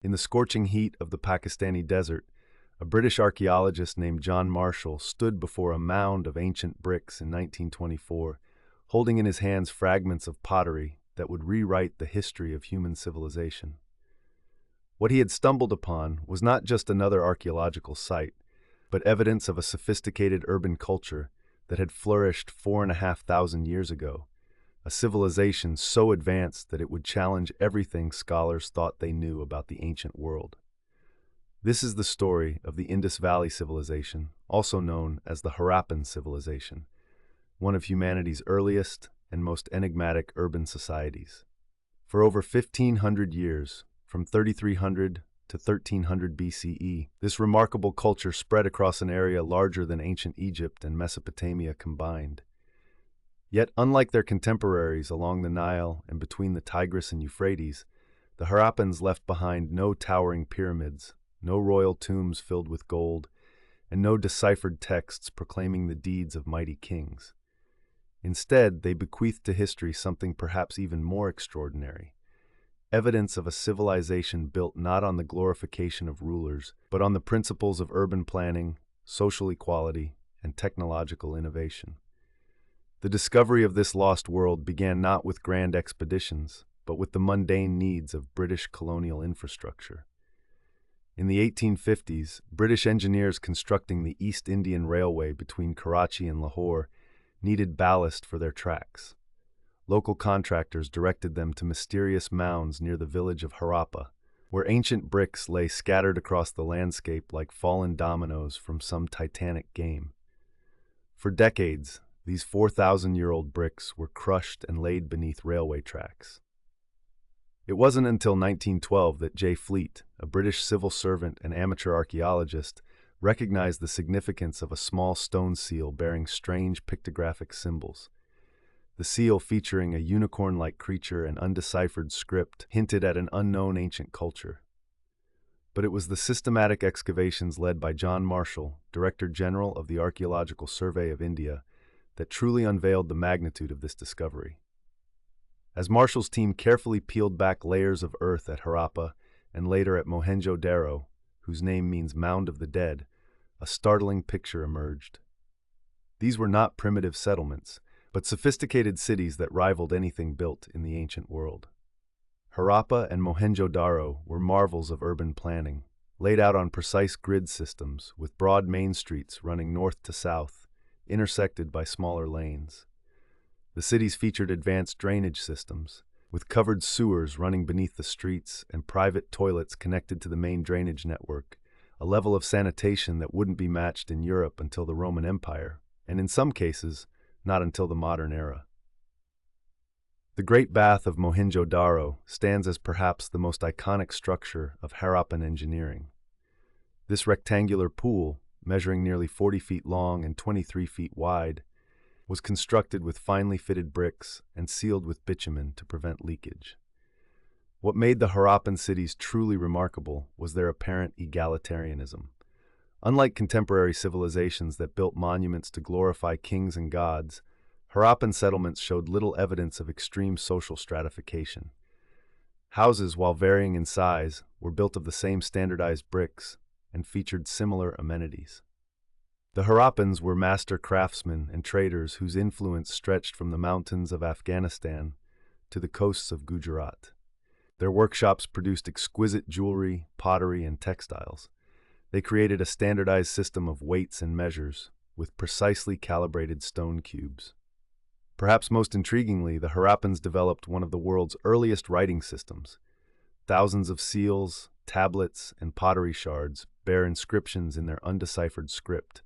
In the scorching heat of the Pakistani desert, a British archaeologist named John Marshall stood before a mound of ancient bricks in 1924, holding in his hands fragments of pottery that would rewrite the history of human civilization. What he had stumbled upon was not just another archaeological site, but evidence of a sophisticated urban culture that had flourished 4,500 years ago, a civilization so advanced that it would challenge everything scholars thought they knew about the ancient world. This is the story of the Indus Valley Civilization, also known as the Harappan Civilization, one of humanity's earliest and most enigmatic urban societies. For over 1,500 years, from 3,300 to 1300 BCE, this remarkable culture spread across an area larger than ancient Egypt and Mesopotamia combined. Yet, unlike their contemporaries along the Nile and between the Tigris and Euphrates, the Harappans left behind no towering pyramids, no royal tombs filled with gold, and no deciphered texts proclaiming the deeds of mighty kings. Instead, they bequeathed to history something perhaps even more extraordinary: evidence of a civilization built not on the glorification of rulers, but on the principles of urban planning, social equality, and technological innovation. The discovery of this lost world began not with grand expeditions, but with the mundane needs of British colonial infrastructure. In the 1850s, British engineers constructing the East Indian Railway between Karachi and Lahore needed ballast for their tracks. Local contractors directed them to mysterious mounds near the village of Harappa, where ancient bricks lay scattered across the landscape like fallen dominoes from some titanic game. For decades, these 4,000-year-old bricks were crushed and laid beneath railway tracks. It wasn't until 1912 that J. Fleet, a British civil servant and amateur archaeologist, recognized the significance of a small stone seal bearing strange pictographic symbols. The seal, featuring a unicorn-like creature and undeciphered script, hinted at an unknown ancient culture. But it was the systematic excavations led by John Marshall, Director General of the Archaeological Survey of India, that truly unveiled the magnitude of this discovery. As Marshall's team carefully peeled back layers of earth at Harappa and later at Mohenjo-Daro, whose name means Mound of the Dead, a startling picture emerged. These were not primitive settlements, but sophisticated cities that rivaled anything built in the ancient world. Harappa and Mohenjo-Daro were marvels of urban planning, laid out on precise grid systems with broad main streets running north to south, intersected by smaller lanes. The cities featured advanced drainage systems, with covered sewers running beneath the streets and private toilets connected to the main drainage network, a level of sanitation that wouldn't be matched in Europe until the Roman Empire, and in some cases, not until the modern era. The Great Bath of Mohenjo-Daro stands as perhaps the most iconic structure of Harappan engineering. This rectangular pool, measuring nearly 40 feet long and 23 feet wide, was constructed with finely fitted bricks and sealed with bitumen to prevent leakage. What made the Harappan cities truly remarkable was their apparent egalitarianism. Unlike contemporary civilizations that built monuments to glorify kings and gods, Harappan settlements showed little evidence of extreme social stratification. Houses, while varying in size, were built of the same standardized bricks and featured similar amenities. The Harappans were master craftsmen and traders whose influence stretched from the mountains of Afghanistan to the coasts of Gujarat. Their workshops produced exquisite jewelry, pottery, and textiles. They created a standardized system of weights and measures, with precisely calibrated stone cubes. Perhaps most intriguingly, the Harappans developed one of the world's earliest writing systems. Thousands of seals, tablets, and pottery shards bear inscriptions in their undeciphered script,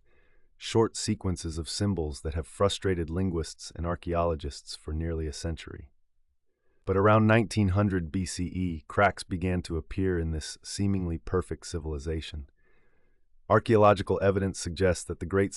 short sequences of symbols that have frustrated linguists and archaeologists for nearly a century. But around 1900 BCE, cracks began to appear in this seemingly perfect civilization. Archaeological evidence suggests that the great